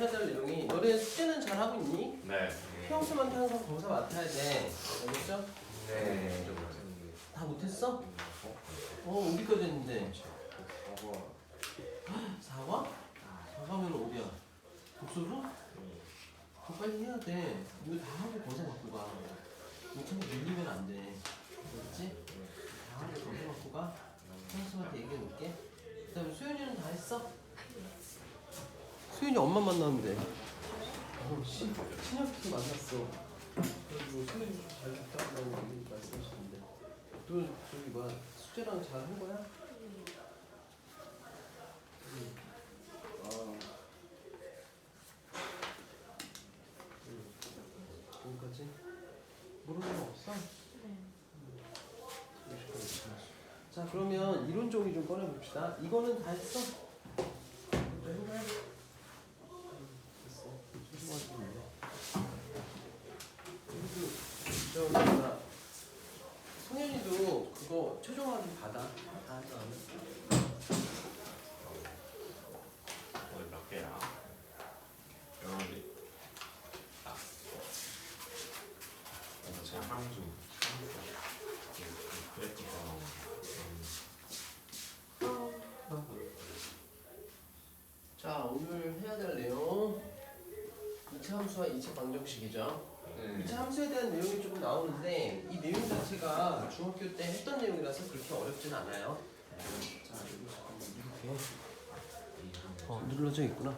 해야 될 내용이 너네 숙제는 잘 하고 있니? 네. 피형수한테 항상 검사 맡아야 돼. 알겠죠? 네. 다 못했어? 어디까지 했는데? 사과? 사과면 어디야? 독서로? 그거 빨리 해야 돼. 이거 다 하고 검사 받고 가. 못하면 밀리면 안 돼. 알겠지? 다 하고 검사 받고 가. 피형수한테 얘기해 놓을게. 그 다음에 수현이는 다 했어? 수현이 엄마 만났는데. 친혁도 만났어. 그리고 수현이 잘 부탁한다고 말씀하시는데. 또 저기 뭐야 숙제랑 잘 한 거야? 거기까지? 모르는 거 없어? 자 그러면 이론적이 좀 꺼내봅시다. 이거는 다 했어? 해봐요. 됐어. 소중하지 그리고 뭐야 성현이도 그거 최종 확인 받아. 다 하지 않았어? 오늘 몇 개야? 여기. 아. 제가 항주. 자 오늘 해야 될 내용 2차 함수와 2차 방정식이죠. 2차 함수에 대한 내용이 조금 나오는데 이 내용 자체가 중학교 때 했던 내용이라서 그렇게 어렵진 않아요. 자 이거 잠깐만 이렇게 눌러져 있구나.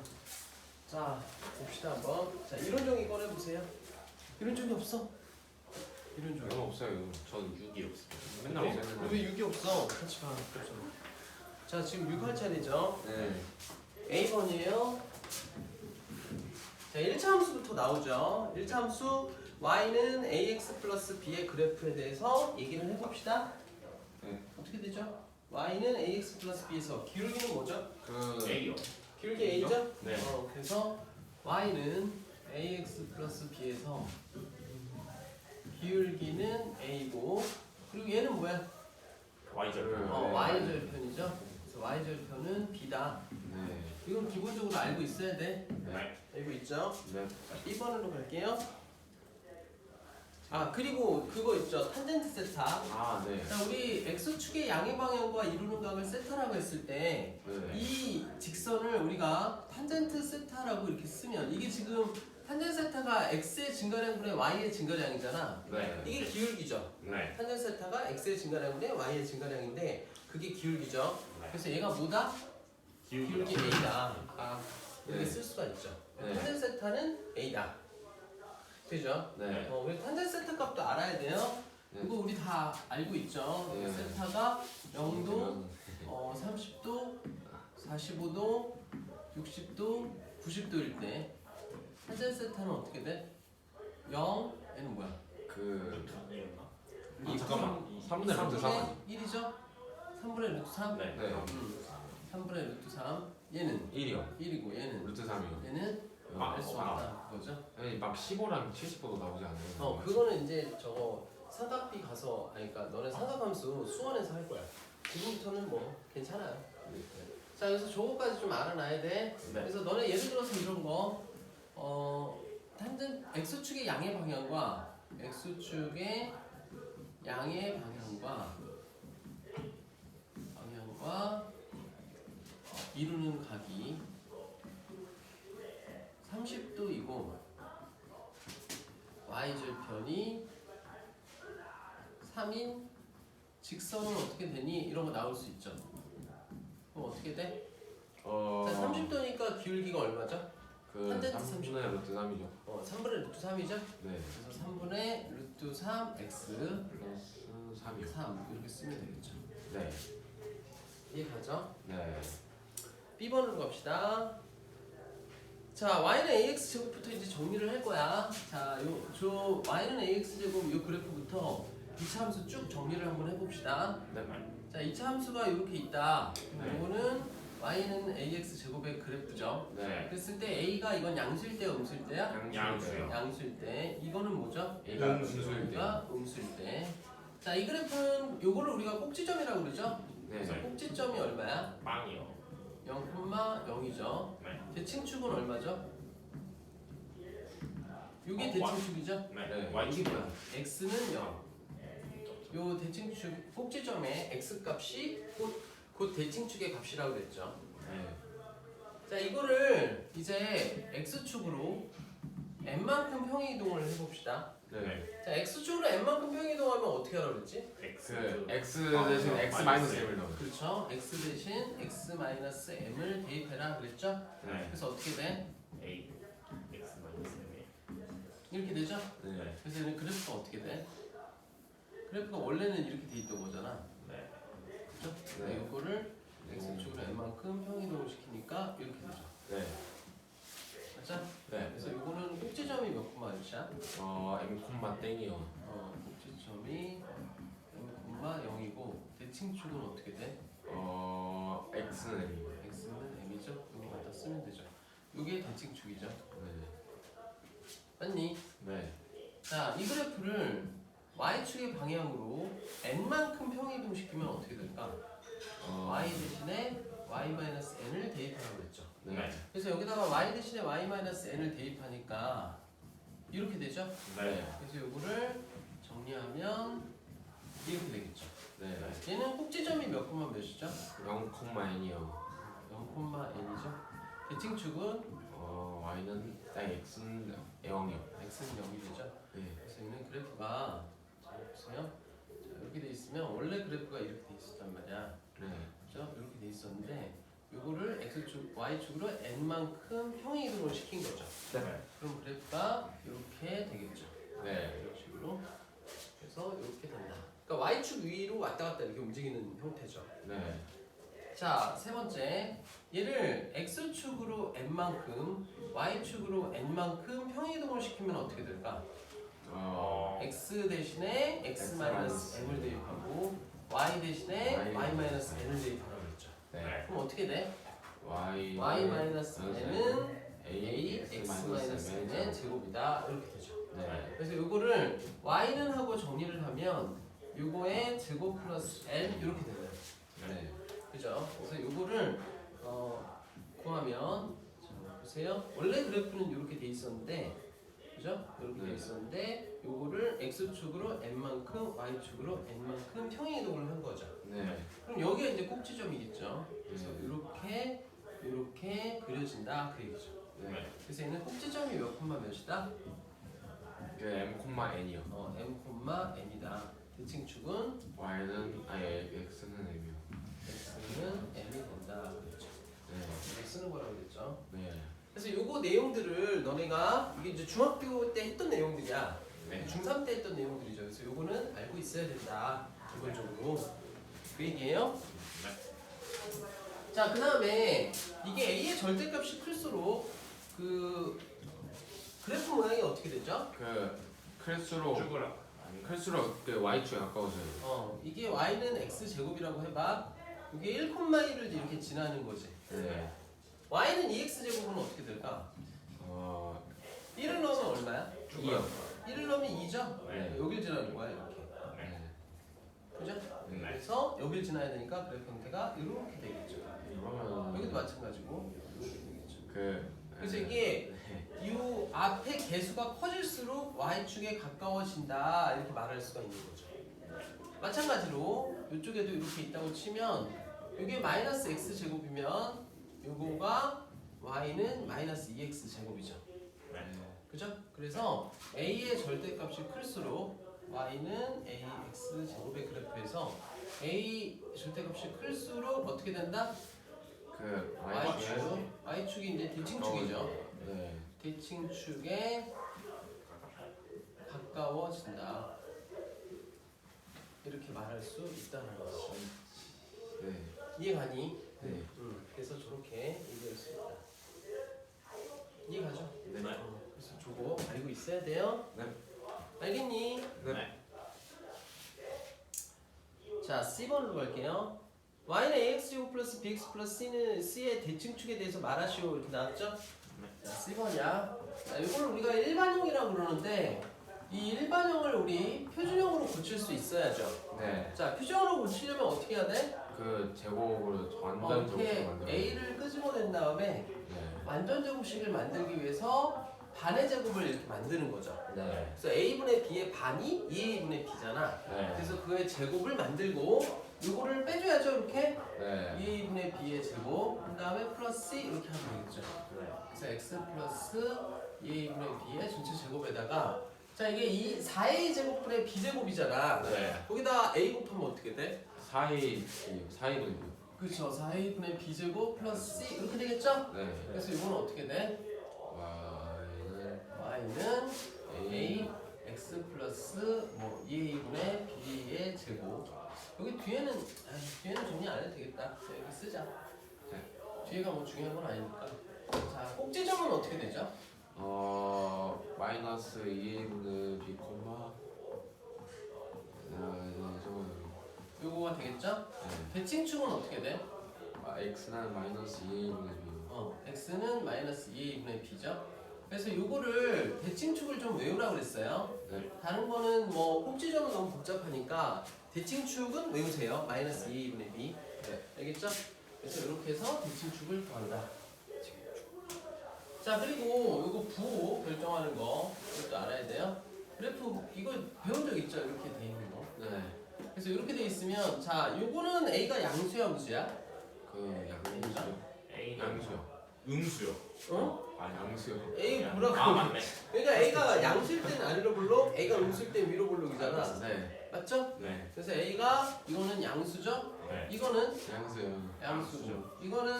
자 봅시다 한번. 자 이론정의 꺼내보세요. 이론정의 없어? 이론정의 이거 없어요. 전 6이 없어요. 맨날 네? 없어요. 왜 6이 없어? 같이 봐. 자 지금 6 할 차례죠. 네. A번이에요. 자 1차 함수부터 나오죠. 1차 함수 y는 ax 플러스 b의 그래프에 대해서 얘기를 해봅시다. 네. 어떻게 되죠? y는 ax 플러스 b에서 기울기는 뭐죠? A요. 기울기 a죠? 네. 그래서 y는 ax 플러스 b에서 기울기는 a고 그리고 얘는 뭐야? Y절. y절편이죠. 그래서 y절편은 b다. 네. 이건 기본적으로 알고 있어야 돼. 네. 알고 있죠? 네. 자, 2번으로 갈게요. 아 그리고 그거 있죠. 탄젠트 세타. 아, 네. 자 우리 x축의 양의 방향과 이루는 각을 세타라고 했을 때 이 네. 직선을 우리가 탄젠트 세타라고 이렇게 쓰면 이게 지금 탄젠트 세타가 x의 증가량분의 y의 증가량이잖아. 네. 이게 기울기죠. 네. 탄젠트 세타가 x의 증가량분의 y의 증가량인데 그게 기울기죠. 네. 그래서 얘가 뭐다? 기울기 a다. 아 이렇게 네. 쓸 수가 있죠. 네. 탄젠트 세타는 a다. 되죠? 네. 우리 탄젠트 세타 값도 알아야 돼요. 네. 이거 우리 다 알고 있죠. 네. 세타가 0도, 30도, 45도, 60도, 90도일 때 탄젠트 세타는 어떻게 돼? 0, 얘는 뭐야? 잠깐만. 3분의 루트 3. 1이죠? 3분의 루트 3? 네. 3분의 루트 3 얘는 1이요. 1이고 얘는 루트 3이요. 얘는 알 수 없다 그거죠? 아니 막 15랑 70도도 나오지 않아요? 그거는 이제 저거 삼각비 가서 그러니까 너네 삼각함수 수원에서 할 거야. 지금부터는 뭐 괜찮아요. 자 그래서 저거까지 좀 알아놔야 돼. 네. 그래서 너네 예를 들어서 이런 거 탄젠 x축의 양의 방향과 x축의 양의 방향과 이루는 각이 30도이고 y절편이 3인 직선은 어떻게 되니? 이런 거 나올 수 있죠. 그럼 어떻게 돼? 자, 30도니까 기울기가 얼마죠? 탄젠트 3분의 루트 3이죠. 3분의 루트 3이죠? 네. 그래서 3분의 루트 3 x 플러스 3이요. 3 이렇게 쓰면 되겠죠. 네. 이해가죠? 네. B번으로 갑시다. 자, y는 ax 제곱부터 이제 정리를 할 거야. 자, 저 y는 ax 제곱 이 그래프부터 2차 함수 쭉 정리를 한번 해봅시다. 네. 자, 2차 함수가 이렇게 있다. 네. 이거는 y는 ax 제곱의 그래프죠. 네. 그랬을 때 a가 이건 양수일 때야, 음수일 때야? 양수요. 양수일 때. 이거는 뭐죠? A가 음수일 때. A가 음수일 때. 자, 이 그래프는 요거를 우리가 꼭지점이라고 그러죠? 그래서 네. 꼭지점이 얼마야? 빵이요. 0,0이죠. 네. 대칭축은 얼마죠? 요게 대칭축이죠? 네. 이게 뭐야? x는 0. 요 대칭축 꼭지점의 x 값이 곧 대칭축의 값이라고 그랬죠. 네. 자, 이거를 이제 x축으로 n만큼 평행이동을 해봅시다. 네. 자, x축으로 n만큼 평행이동하면 어떻게 하라고 그랬지? 그 x 대신 x 마이너스 m을 넣어. 그렇죠. x 대신 x 마이너스 m을 대입해라 그랬죠? 네. 그래서 어떻게 돼? A X 마이너스 이렇게 되죠? 네. 그래서 얘는 그래프가 어떻게 돼? 그래프가 원래는 이렇게 돼 있던 거잖아. 네. 그렇죠? 네. 이거를 x축으로 n만큼 평행이동을 시키니까 이렇게 되죠. 네. 맞죠? 네. 그래서 이거는 꼭지점이 몇 콤마 몇이야? m 콤마 땡이요. 꼭지점이 m 콤마 0이고 대칭축은 어떻게 돼? x는 m이요. x는 m이죠? 이거 갖다 쓰면 되죠. 이게 대칭축이죠. 네. 맞니? 네. 자, 이 그래프를 y축의 방향으로 n만큼 평행이동 시키면 어떻게 될까? y 대신에 y-n을 대입하라고 그랬죠. 네. 그래서 여기다가 y 대신에 y-n을 대입하니까 이렇게 되죠. 네. 그래서 이거를 정리하면 이렇게 되겠죠. 네. 얘는 꼭지점이 몇 콤마 몇이죠? 0 콤마 n이요. 0 콤마 n이죠. 대칭축은 y는 x는 0이요. x는 0이 되죠. 네. 그래서 얘는 그래프가 자, 보세요. 자, 이렇게 돼 있으면 원래 그래프가 이렇게 돼 있었단 말이야. 네. 그죠? 이렇게 돼 있었는데 요거를 x축, y축으로 n만큼 평행이동을 시킨 거죠. 네. 그럼 그래프가 이렇게 되겠죠. 네. 이런 식으로. 그래서 이렇게 된다. 그러니까 y축 위로 왔다 갔다 이렇게 움직이는 형태죠. 네. 자, 세 번째. 얘를 x축으로 n만큼, y축으로 n만큼 평행이동을 시키면 어떻게 될까? x 대신에 x-m을 대입하고 y 대신에 y-n을 대입하라고 했죠. 네. 그럼 어떻게 돼? y y-n은 a x-n의 제곱이다. 이렇게 되죠. 네. 그래서 요거를 y는 하고 정리를 하면 요거의 제곱 플러스 n 이렇게 되는 거예요. 네. 그죠? 그래서 요거를 구하면 자, 보세요. 원래 그래프는 이렇게 돼 있었는데 그죠? 이렇게 돼 있었는데 요거를 x축으로 n만큼 y축으로 n만큼 평행이동을 한 거죠. 네. 그럼 여기가 이제 꼭지점이겠죠. 그래서 이렇게 그려진다 그 얘기죠. 네. 그래서 얘는 꼭지점이 몇 콤마 몇이다? 그 m 콤마 n이요. m 콤마 n이다. 대칭축은 y는 x는 m이요. x는 m이 된다 그랬죠. 네. 이렇게 쓰는 거라고 그랬죠. 네. 그래서 요거 내용들을 너네가 이게 이제 중학교 때 했던 내용들이야. 네. 중3 때 했던 내용들이죠. 그래서 요거는 알고 있어야 된다. 기본적으로. 그 얘기예요. 자, 그 다음에 이게 a의 절대값이 클수록 그 그래프 모양이 어떻게 되죠? 클수록 그 y축에 가까워져요. 이게 y는 x제곱이라고 해봐. 이게 1,1을 이렇게 지나는 거지. 네. y는 2x제곱은 어떻게 될까? 1을 넣으면 얼마야? 2요. 1을 넣으면 2죠? 네. 여길 지나는 거야 이렇게. 네. 그죠? 네. 그래서 여길 지나야 되니까 그래프 형태가 이렇게 되겠죠. 그러면 여기도 마찬가지고 이렇게 되겠죠. 그래서 네. 이게 이 앞에 개수가 커질수록 y축에 가까워진다 이렇게 말할 수가 있는 거죠. 마찬가지로 이쪽에도 이렇게 있다고 치면 이게 마이너스 x제곱이면 요거가 y는 마이너스 2x제곱이죠. 그죠? 그래서 a의 절대값이 클수록 y는 ax제곱의 그래프에서 a 절대값이 클수록 어떻게 된다? y축이 이제 대칭축이죠. 네. 대칭축에 가까워진다. 이렇게 말할 수 있다는 거죠. 네. 이해가니? 네. 그래서 저렇게 얘기할 수 있다. 이해가죠? 네. 그래서 저거 알고 있어야 돼요. 네. 알겠니? 네. 자, C번으로 갈게요. y는 ax제곱 플러스 bx 플러스 c의 대칭축에 대해서 말하시오 이렇게 나왔죠? 자, C번이야. 자, 이걸 우리가 일반형이라고 그러는데 이 일반형을 우리 표준형으로 고칠 수 있어야죠. 네. 자, 표준형으로 고치려면 어떻게 해야 돼? 그 제곱으로 완전 제곱을 이렇게 만들어요. a를 끄집어낸 다음에 네. 완전 제곱식을 만들기 위해서 반의 제곱을 이렇게 만드는 거죠. 네. 그래서 a분의 b의 반이 2a분의 b잖아. 네. 그래서 그의 제곱을 만들고 요거를 빼줘야죠. 이렇게 네. 2a분의 b의 제곱 그 다음에 플러스 이렇게 하면 되겠죠. 그래서 x 플러스 2a분의 b의 전체 제곱에다가 자 이게 이 4a 제곱분의 b 제곱이잖아. 네. 거기다 a 곱하면 어떻게 돼? 4분의 그렇죠. 4a분의 b 제곱 플러스 c 이렇게 되겠죠? 네. 그래서 이거는 어떻게 돼? y는 a x 플러스 뭐 2a분의 b의 제곱. 여기 뒤에는 정리 안 해도 되겠다. 여기 쓰자. 뒤에가 뭐 중요한 건 아니니까. 자 꼭지점은 어떻게 되죠? 마이너스 2a분의 b 콤마 요거가 되겠죠? 네. 대칭축은 어떻게 돼? x는 마이너스 2a분의 b. x는 마이너스 2a분의 b죠. 그래서 요거를 대칭축을 좀 외우라고 그랬어요. 네. 다른 거는 뭐 꼭지점은 너무 복잡하니까 대칭축은 외우세요. 마이너스 2a분의 b. 네. 알겠죠? 그래서 이렇게 해서 대칭축을 구한다. 자 그리고 요거 부호 결정하는 거 이것도 알아야 돼요. 그래프 이거 배운 적 있죠? 이렇게 돼 있는 거. 네. 그래서 이렇게 돼 있으면 자 요거는 a가 양수야 음수야? 그 양수요. A는 양수요. 음수요. 어? 아 양수요. a 뭐라고? 아 맞네. 그러니까 a가 양수일 때는 아래로 볼록, a가 음수일 때는 위로 볼록이잖아. 네. 맞죠? 네. 그래서 a가 이거는 양수죠? 네. 이거는 양수요. 양수죠. 이거는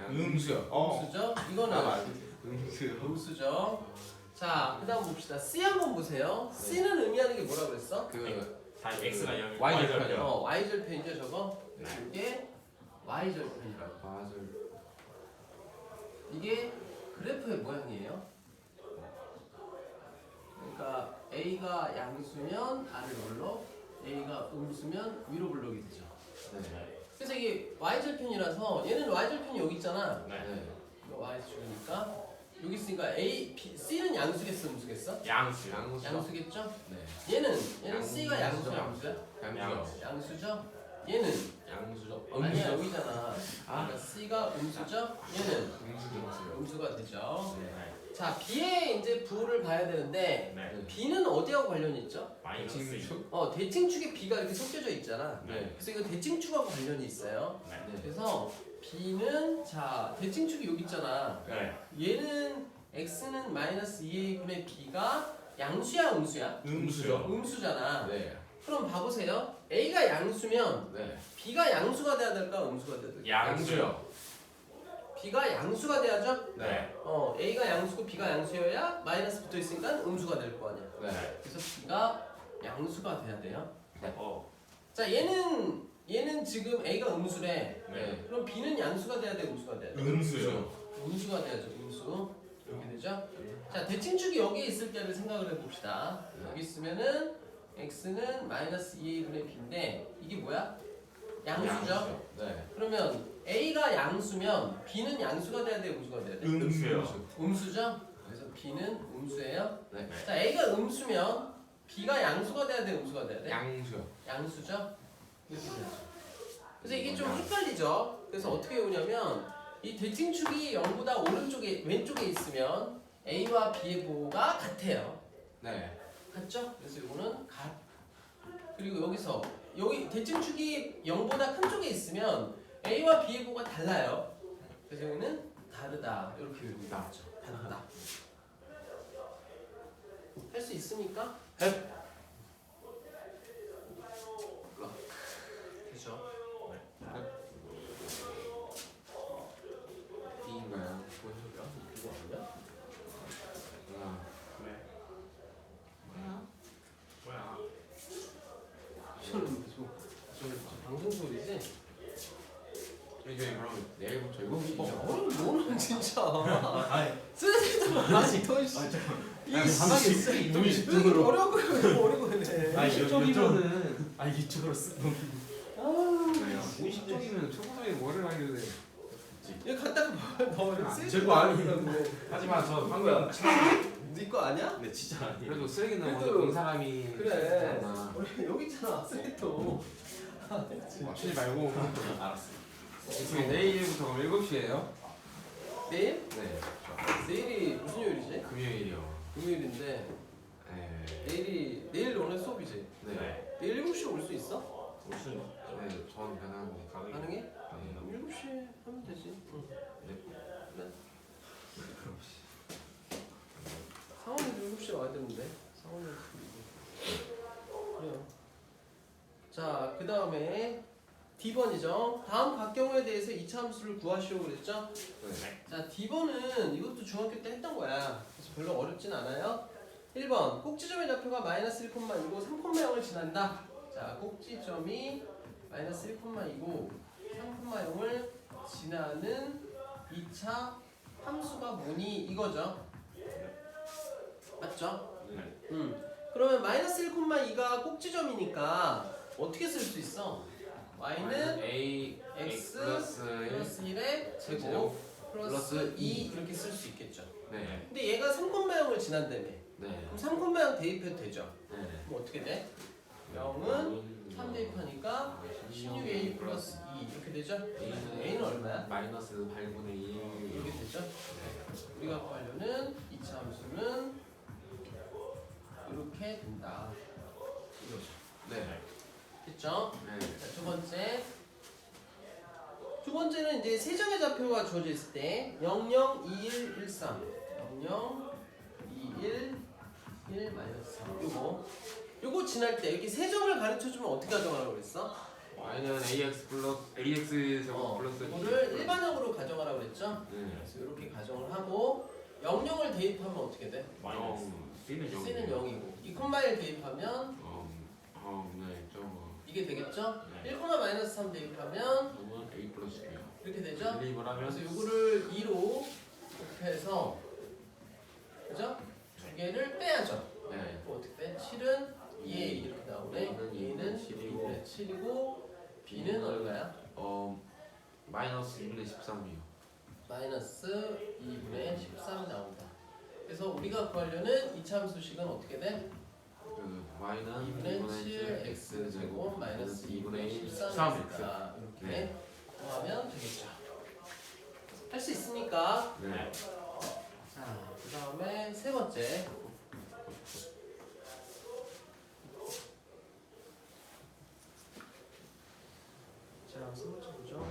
음수요. 음수죠? 이거는 음수요. 음수죠. 자, 그다음 봅시다. C 한번 보세요. C는 의미하는 게 뭐라고 그랬어? 다 X가 0. Y 절편이요. y절편이죠, 저거. 네. 이게 y절편이라고. 맞아요. 이게 그래프의 모양이에요. 그러니까 a가 양수면 아래 볼록, a가 음수면 위로 볼록이 되죠. 네. 그래서 이게 y절편이라서 얘는 y절편이 여기 있잖아. 네. 이거 y축이니까 여기 있으니까 a, b, c는 양수겠어, 음수겠어? 양수. 양수겠죠? 네. 얘는 양수죠. c가 양수야, 음수야? 양수요. 양수죠? 얘는 양수죠. 아니야 여기잖아. 그러니까 c가 음수죠? 얘는 음수요. 음수가 되죠. 네. 자 b의 이제 부호를 봐야 되는데 네. b는 어디하고 관련이 있죠? 마이너스 2. 대칭축에 b가 이렇게 섞여져 있잖아. 네. 그래서 이거 대칭축하고 관련이 있어요. 네. 그래서 b는 자 대칭축이 여기 있잖아. 네. 얘는 x는 마이너스 2a분의 b가 양수야 음수야? 음수요. 음수잖아. 네. 그럼 봐보세요. a가 양수면 네. b가 양수가 돼야 될까 음수가 돼야 될까? 양수요. b가 양수가 돼야죠? 네. a가 양수고 b가 양수여야 마이너스 붙어 있으니까 음수가 될 거 아니야. 네. 그래서 b가 양수가 돼야 돼요. 자 얘는 지금 a가 음수래. 네. 그럼 b는 양수가 돼야 돼 음수가 돼야 돼? 음수요. 음수가 돼야죠 음수. 이렇게 되죠? 자 대칭축이 여기에 있을 때를 생각을 해봅시다. 여기 있으면은 x는 마이너스 2a분의 b인데 이게 뭐야? 양수죠? 네. 그러면 a가 양수면 b는 양수가 돼야 돼 음수가 돼야 돼? 음수요. 음수죠? 그래서 b는 음수예요. 네. 자 a가 음수면 b가 양수가 돼야 돼 음수가 돼야 돼? 양수요. 양수죠? 이렇게 되죠. 그래서 이게 좀 헷갈리죠? 그래서 어떻게 외우냐면 이 대칭축이 0보다 오른쪽에 왼쪽에 있으면 a와 b의 부호가 같아요. 네. 같죠? 그래서 이거는 같. 그리고 여기 대칭축이 0보다 큰 쪽에 있으면 a와 b의 부호가 달라요. 그래서 여기는 다르다. 이렇게 외우면 되죠. 다르다. 할 수 있습니까? 네. 되죠. B인가요? 뭔 소리야? 이거 아니야? 네. 뭐야? 저 방송 소리지? 이제 그럼 내일부터 이거 너는 진짜 아니. 쓰레기도 많이 더 있어. 바닥에 쓰레기 왜 이렇게 어려운 거 해? 아니, 식적이면은 이쪽으로 쓰. 식적이면 초보자에 뭐를 하길래? 이거 갖다가 너 쓰레기 제거 아니에요. 아니라고. 하지만 저 방금 네거 아니야? 네 진짜 아니에요. 그래도 쓰레기는 그래도- 먼저 본 사람이 그래. 있잖아. 우리 여기 있잖아 쓰레기통. 맞추지 말고. 알았어. 내일부터 그럼 7시에요? 내일? 네. 내일이 무슨 요일이지? 금요일이요. 금요일인데 네. 내일 오늘 수업이지? 네. 내일 7시에 올 수 있어? 무슨 네. 전 가능한데. 가능해? 네. 7시에 하면 되지. 응. 네. 그래. 그럼 상원이도 7시에 와야 되는데. 상원이 그래요. 자, 그 다음에 D번이죠. 다음 각 경우에 대해서 이차 함수를 구하시오 그랬죠? 네. 자, D번은 이것도 중학교 때 했던 거야. 그래서 별로 어렵진 않아요. 1번 꼭지점의 좌표가 마이너스 1,2고 3,0을 지난다. 자, 꼭지점이 마이너스 1,2고 3,0을 지나는 2차 함수가 뭐니 이거죠. 맞죠? 네. 그러면 마이너스 1,2가 꼭지점이니까 어떻게 쓸 수 있어? y는 A x 플러스 플러스 1의 제곱 플러스 2 이렇게 쓸 수 있겠죠. 네. 근데 얘가 3,0을 지난다며. 네. 그럼 3,0 대입해도 되죠. 네. 그럼 어떻게 돼? 0은 3 대입하니까 16a 플러스 2 이렇게 되죠? a는 얼마야? 마이너스 8분의 1 이렇게 되죠? 우리가 구하려는 2차 함수는 이렇게 된다. 이거죠. 네. 됐죠? 네. 자, 두 번째. 두 번째는 이제 세 점의 좌표가 주어져 있을 때 0, 0, 2, 1, 1, 3 0, 0, 2, 1, 1, 마이너스 3 요거 지날 때 이렇게 세 점을 가르쳐주면 어떻게 가정하라고 그랬어? y는 ax 플러스 ax 제곱 플러스 이거를 일반형으로 가정하라고 그랬죠? 네. 그래서 이렇게 가정을 하고 0, 0을 대입하면 어떻게 돼? 마이너스. C는 0. C는 0이고 2, 1 대입하면 네. 좀 이게 되겠죠? 네. 1, 마이너스 3 대입하면 그러면 a 플러스 b요. 이렇게 되죠? 대입을 하면 그래서 이거를 2로 곱해서 그죠? 두 개를 빼야죠. 네. 그럼 어떻게 돼? 7은 2a 이렇게 나오네. a는 7이고 7이고 b는 얼마야? 마이너스 2분의 13이요. 마이너스 2분의 13이 나온다. 그래서 우리가 구하려는 이차함수식은 어떻게 돼? 그 y는 2분의 7 x 제곱 마이너스 2분의 13이니까 13. 이렇게 네. 구하면 되겠죠. 할 수 있으니까. 네. 자, 그 다음에 세 번째. 자, 세 번째 보죠.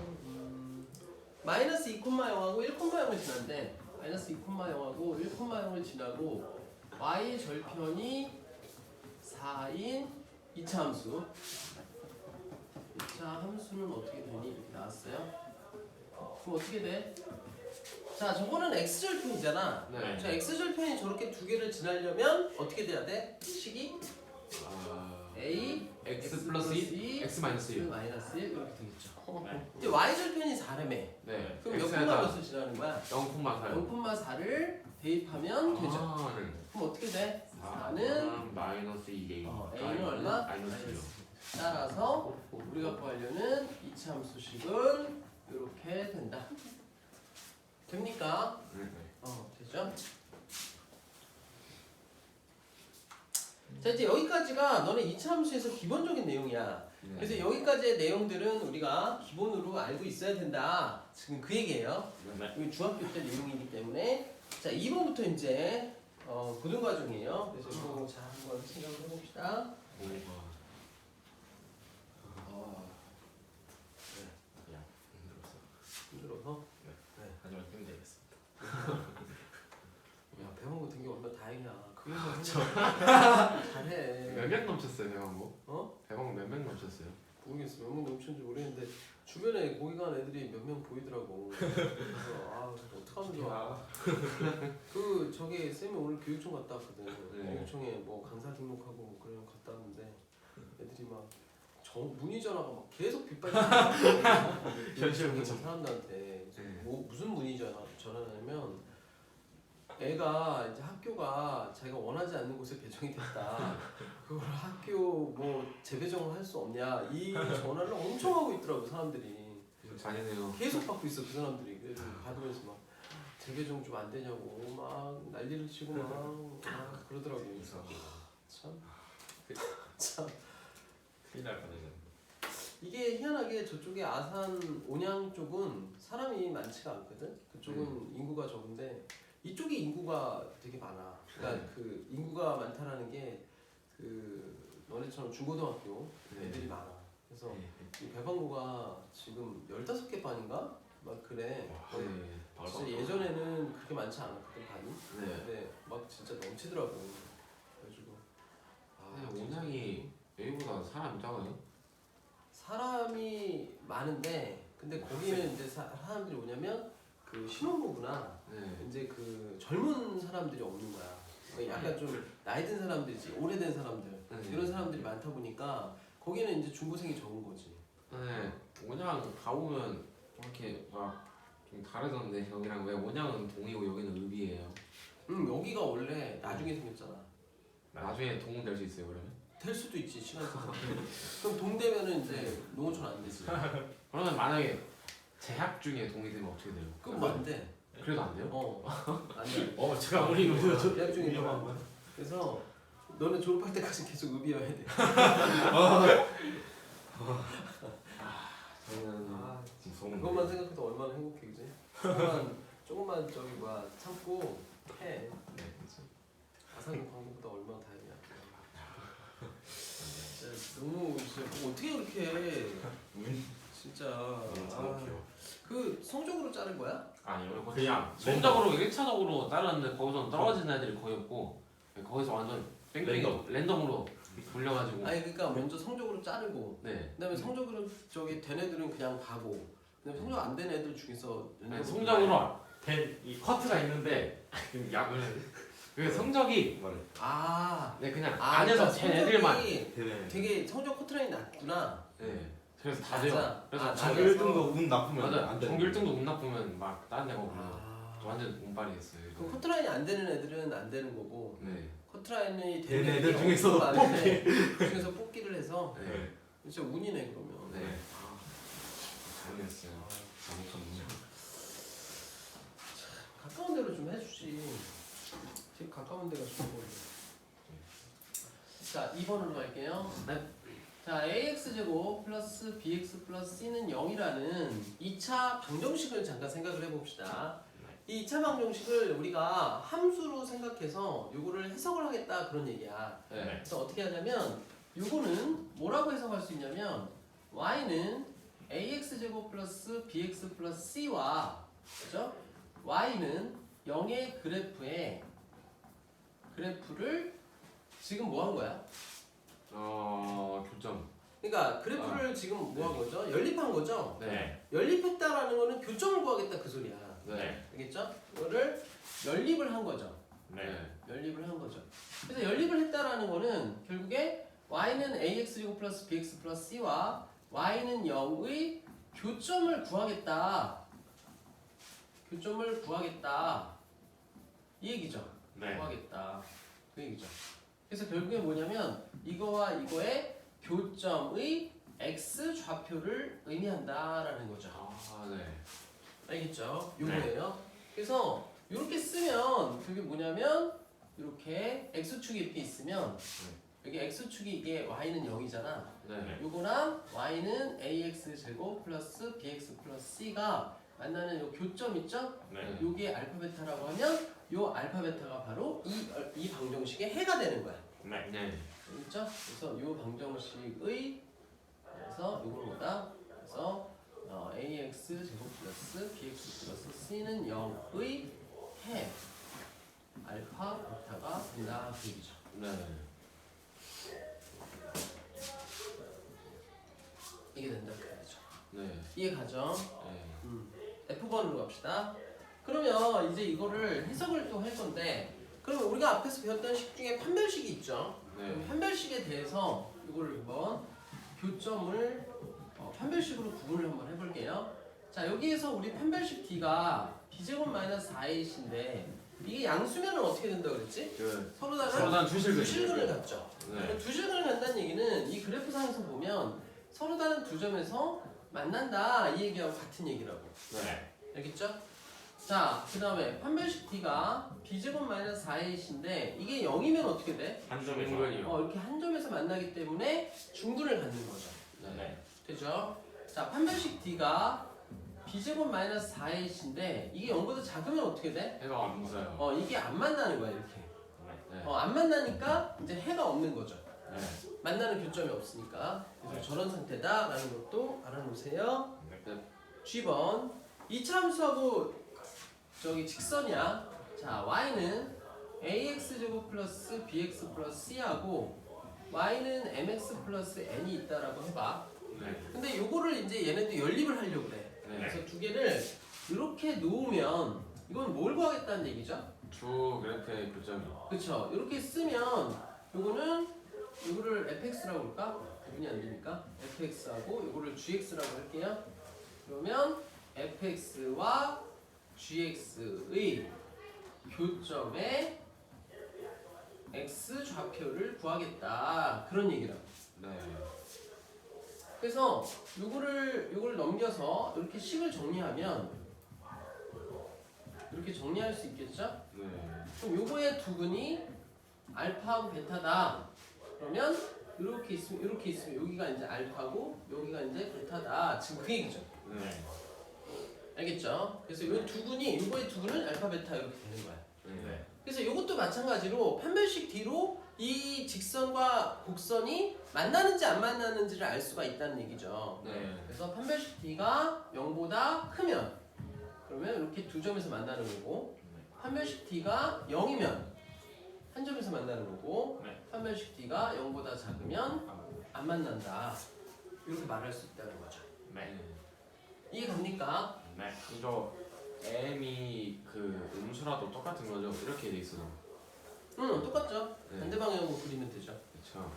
마이너스 2,0하고 1,0을 지난데 마이너스 2,0하고 1,0을 지나고 y 절편이 4인 2차 함수. 2차 함수는 어떻게 되니? 이렇게 나왔어요. 그럼 어떻게 돼? 자, 저거는 x절편이잖아. 네. 자, x절편이 저렇게 두 개를 지나려면 어떻게 돼야 돼? 식이 a x 플러스 2 x 마이너스 1. 마이너스 1 이렇게 되겠죠. 네. 근데 y절편이 4라며. 네. 그럼 몇 x에다 콤마로서 지나는 거야? 0,4요. 0,4를 대입하면 되죠. 네. 그럼 어떻게 돼? 4는 마이너스 2a. a는 얼마? 마이너스 2요. 따라서 우리가 구하려는 이차 함수식은 이렇게 된다. 됩니까? 네. 되죠? 자, 이제 여기까지가 너네 이차 함수에서 기본적인 내용이야. 네. 그래서 여기까지의 내용들은 우리가 기본으로 알고 있어야 된다. 지금 그 얘기예요. 네. 이건 중학교 때 내용이기 때문에. 자, 2번부터 이제 고등 과정이에요. 그래서 이거 자 한번 생각을 해봅시다. 뭐가 그냥 힘들어서. 하지만 힘내겠습니다. 야, 배운 거 된 게 얼마나 다행이야. 그래서 잘해. 몇 명 넘쳤어요, 대방고? 어? 대방고 몇 명 넘쳤어요? 모르겠어. 몇 명 넘쳤는지 모르겠는데 주변에 거기 간 애들이 몇 명 보이더라고. 그래서 어떡하면 좋아. 그 저기 쌤이 오늘 교육청 갔다 왔거든. 네. 교육청에 뭐 강사 등록하고 뭐 그런 거 갔다 왔는데 애들이 막 문의 전화가 막 계속 빗발치고 현실 교육청 문자. 사람들한테 네. 뭐 무슨 문의 전화냐면 애가 이제 학교가 자기가 원하지 않는 곳에 배정이 됐다. 그걸 학교 뭐 재배정을 할 수 없냐 이 전화를 엄청 하고 있더라고 사람들이. 잔인해요. 계속 받고 있어 그 사람들이. 그래서 받으면서 막 재배정 좀 안 되냐고 막 난리를 치고 막 그러더라고요. 그래서 참. 큰일 날 뻔했네. 이게 희한하게 저쪽에 아산 온양 쪽은 사람이 많지가 않거든. 그쪽은 인구가 적은데 이쪽이 인구가 되게 많아. 그러니까 그 인구가 많다라는 게 그 너네처럼 중고등학교 애들이 많아. 그래서 이 배방고가 지금 15개 반인가? 막 그래. 진짜 예전에는 그렇게 많지 않았거든 반이. 네. 근데 막 진짜 넘치더라고. 그래가지고 온양이 여기보다 사람이 작아요? 사람이 많은데 근데 거기는 이제 사람들이 뭐냐면 그 신혼부부나 네. 이제 그 젊은 사람들이 없는 거야. 그러니까 약간 좀 나이 든 사람들이지 오래된 사람들 이런 사람들이 많다 보니까 거기는 이제 중고생이 적은 거지. 네. 온양 가보면 이렇게 막 좀 다르던데 여기랑 왜 온양은 동이고 여기는 읍이에요? 여기가 원래 나중에 생겼잖아. 나중에 동은 될 수 있어요 그러면? 될 수도 있지 시간 지나면. 그럼 동대면은 이제 농어촌 안 되지. 그러면 만약에 재학 중에 동이 되면 어떻게 돼요? 그럼 뭐 안 돼. 그래도 안 돼요? 안 돼. 제가 우리 대학 중에 위험한 거야. 그래서 너는 졸업할 때까지 계속 읍이어야 돼. 저는 무서운 그것만 생각해도 얼마나 행복해 그지? 조금만 저기 뭐야 참고 해. 네, 그렇죠. 아산 광고보다 얼마나 다행이야. 진짜 너무 진짜 뭐 어떻게 그렇게 해. 진짜. 그 성적으로 자른 거야? 아니요 그냥 성적으로 1차적으로 따르는데 거기서 떨어진 애들이 거의 없고 거기서 완전 랜덤으로 돌려가지고 아니 그러니까 먼저 성적으로 자르고 네. 그다음에 성적으로 저기 된 애들은 그냥 가고 그다음에 성적 안 된 애들 중에서 아니, 성적으로 된 이 커트가 있는데 약을 그 성적이 아 네 그냥 아, 안에서 그러니까 된 애들만 성적이 되게 성적 커트라인이 낮구나. 네 그래서 다 맞아. 돼요. 그래서 아, 전교 낮아서. 1등도 운 나쁘면 맞아 안 돼. 전교 1등도 못 나쁘면 막 다른 데 가고 아. 완전 운빨이 됐어요. 그 커트라인이 안 되는 애들은 안 되는 거고 네. 커트라인이 된 되는 애들 애들이 중에서도 엄청 많은데 그 중에서 뽑기를 해서 네. 진짜 운이네 그러면. 네. 잘못했어요. 잘못했네요. 가까운 데로 좀 해주지. 지금 가까운 데가 좋은 건데. 자 2번으로 갈게요. 네. 자 ax제곱 플러스 bx 플러스 c는 0이라는 2차 방정식을 잠깐 생각을 해봅시다. 이 2차 방정식을 우리가 함수로 생각해서 요거를 해석을 하겠다 그런 얘기야. 네. 그래서 어떻게 하냐면 요거는 뭐라고 해석할 수 있냐면 y는 ax제곱 플러스 bx 플러스 c와 그죠? y는 0의 그래프를 지금 뭐 한 거야? 교점. 그러니까 그래프를 지금 뭐 한 거죠? 연립한 거죠? 네. 연립했다라는 거는 교점을 구하겠다 그 소리야. 네. 알겠죠? 이거를 연립을 한 거죠. 네. 연립을 한 거죠. 그래서 연립을 했다라는 거는 결국에 y는 ax제곱 플러스 bx 플러스 c와 y는 0의 교점을 구하겠다. 교점을 구하겠다. 이 얘기죠. 네. 구하겠다. 그 얘기죠. 그래서 결국에 뭐냐면 이거와 이거의 교점의 x 좌표를 의미한다라는 거죠. 아, 네. 알겠죠? 요거예요. 그래서 이렇게 쓰면 그게 뭐냐면 이렇게 x축이 이렇게 있으면 여기 x축이 이게 y는 0이잖아. 네. 요거랑 y는 ax 제곱 플러스 bx 플러스 c가 만나는 요 교점 있죠? 네. 요게 알파 베타라고 하면 요 알파 베타가 바로 이 방정식의 해가 되는 거야. 네. 네. 알겠죠? 그래서 요 방정식의 그래서 요걸 뭐다? 그래서 ax 제곱 플러스 bx 플러스 c는 0의 해 알파 베타가 된다 그 얘기죠. 네. 이게 된다 그 얘기죠. 네. 이해 가죠? 네. F번으로 갑시다. 그러면 이제 이거를 해석을 또 할 건데 그러면 우리가 앞에서 배웠던 식 중에 판별식이 있죠. 그럼 네. 판별식에 대해서 이거를 한번 교점을 판별식으로 구분을 한번 해볼게요. 자 여기에서 우리 판별식 D가 B제곱 마이너스 4A인데 이게 양수면은 어떻게 된다 그랬지? 서로 다른 두실근을 갖죠. 네. 두실근을 갖다는 얘기는 이 그래프상에서 보면 서로 다른 두 점에서 만난다 이 얘기하고 같은 얘기라고. 네. 알겠죠? 자, 그 다음에 판별식 D가 B제곱 마이너스 4A인데 이게 0이면 어떻게 돼? 한 점의 중간이요. 이렇게 한 점에서 만나기 때문에 중근을 갖는 거죠. 네. 되죠? 자, 판별식 D가 B제곱 마이너스 4H인데 이게 0보다 작으면 어떻게 돼? 해가 안 묻어요. 이게 안 만나는 거야 이렇게. 네. 안 만나니까 이제 해가 없는 거죠. 네. 만나는 교점이 없으니까. 그래서 저런 상태다라는 것도 알아놓으세요. 네. G번 이차 함수하고 저기 직선이야. 자, y는 ax제곱 플러스 bx 플러스 c하고 y는 mx 플러스 n이 있다라고 해봐. 네. 근데 요거를 이제 얘네도 연립을 하려고 그래. 네. 그래서 두 개를 이렇게 놓으면 이건 뭘 구하겠다는 얘기죠? 주 그래프의 교점이. 그쵸? 이렇게 쓰면 요거는 요거를 fx라고 할까? 구분이 안 되니까 fx하고 요거를 gx라고 할게요. 그러면 fx와 gx의 교점의 x 좌표를 구하겠다 그런 얘기라. 네. 그래서 요걸 넘겨서 이렇게 식을 정리하면 이렇게 정리할 수 있겠죠? 네. 그럼 요거의 두근이 알파하고 베타다. 그러면 이렇게 있으면 여기가 이제 알파고 여기가 이제 베타다. 지금 그 얘기죠. 네. 알겠죠? 그래서 요 두근이 요거의 두근은 알파 베타 이렇게 되는 거야. 네. 그래서 이것도 마찬가지로 판별식 D로 이 직선과 곡선이 만나는지 안 만나는지를 알 수가 있다는 얘기죠. 네. 그래서 판별식 D가 0보다 크면 그러면 이렇게 두 점에서 만나는 거고 판별식 D가 0이면 한 점에서 만나는 거고 네. 판별식 D가 0보다 작으면 안 만난다. 이렇게 말할 수 있다는 거죠. 네. 이해 갑니까? 네. 이거 m이 그 음수라도 똑같은 거죠? 이렇게 돼 있어도. 응, 똑같죠. 네. 반대 방향으로 그리면 되죠. 그렇죠.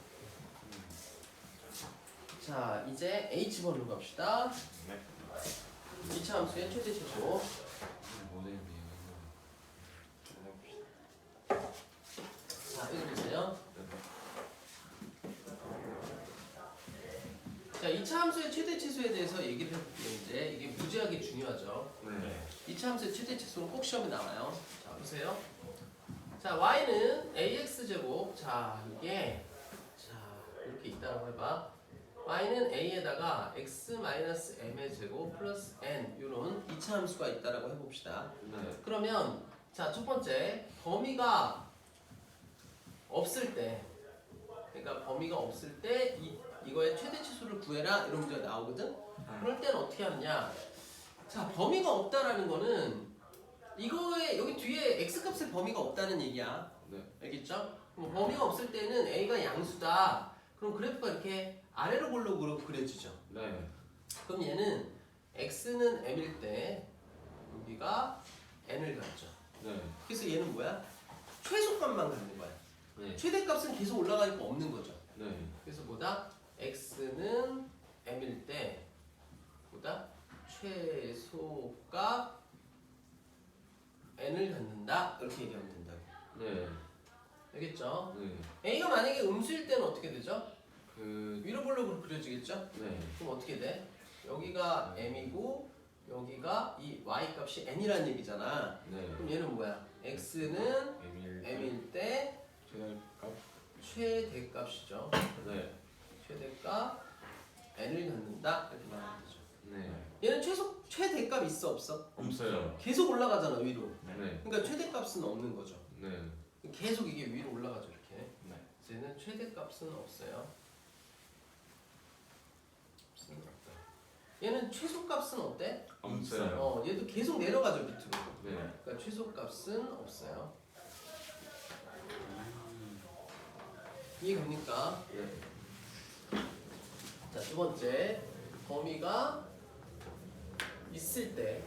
자, 이제 H번으로 갑시다. 네. 2차 함수의 최대 최소. 모델이에요. 자, 읽어주세요. 자, 2차 함수의 최대 최소에 대해서 얘기를 해볼게요. 이제 이게 무지하게 중요하죠. 네. 2차 함수의 최대 최소는 꼭 시험에 나와요. 자, 보세요. 자, y는 ax제곱. 자, 이게 자 이렇게 있다고 해봐. y는 a에다가 x-m의 제곱 플러스 n 이런 2차 함수가 있다라고 해봅시다. 네. 그러면 자, 첫 번째 범위가 없을 때, 그러니까 범위가 없을 때 이거의 최대 치수를 구해라 이런 문제가 나오거든. 그럴 때는 어떻게 하느냐? 자, 범위가 없다라는 거는 이거에 여기 뒤에 x 값의 범위가 없다는 얘기야. 네. 알겠죠? 그럼 범위가 없을 때는 a가 양수다. 그럼 그래프가 이렇게 아래로 볼록으로 그려지죠. 네. 그럼 얘는 x는 m일 때 여기가 n을 갖죠. 네. 그래서 얘는 뭐야? 최소값만 갖는 거야. 네. 최대값은 계속 올라가니까 없는 거죠. 네. 그래서 뭐다? x는 m일 때 보다 최소값 n을 갖는다. 이렇게 얘기하면 된다고. 네. 알겠죠? 네. a가 만약에 음수일 때는 어떻게 되죠? 그 위로 볼록으로 그려지겠죠? 네. 그럼 어떻게 돼? 여기가 m이고 여기가 이 y 값이 n이라는 얘기잖아. 네. 그럼 얘는 뭐야? x는 m일 때 최대값. 최대값이죠. 네. 최대값 n을 갖는다 이렇게 말하면 되죠. 네. 얘는 최대값 있어 없어? 없어요. 계속 올라가잖아 위로. 네. 그러니까 최대값은 없는 거죠. 네. 계속 이게 위로 올라가죠 이렇게. 네. 얘는 최대값은 없어요. 없습니다. 얘는 최소값은 어때? 없어요. 얘도 계속 내려가죠 밑으로. 네. 그러니까 최소값은 없어요. 이해갑니까? 네. 자, 두 번째 범위가 있을 때.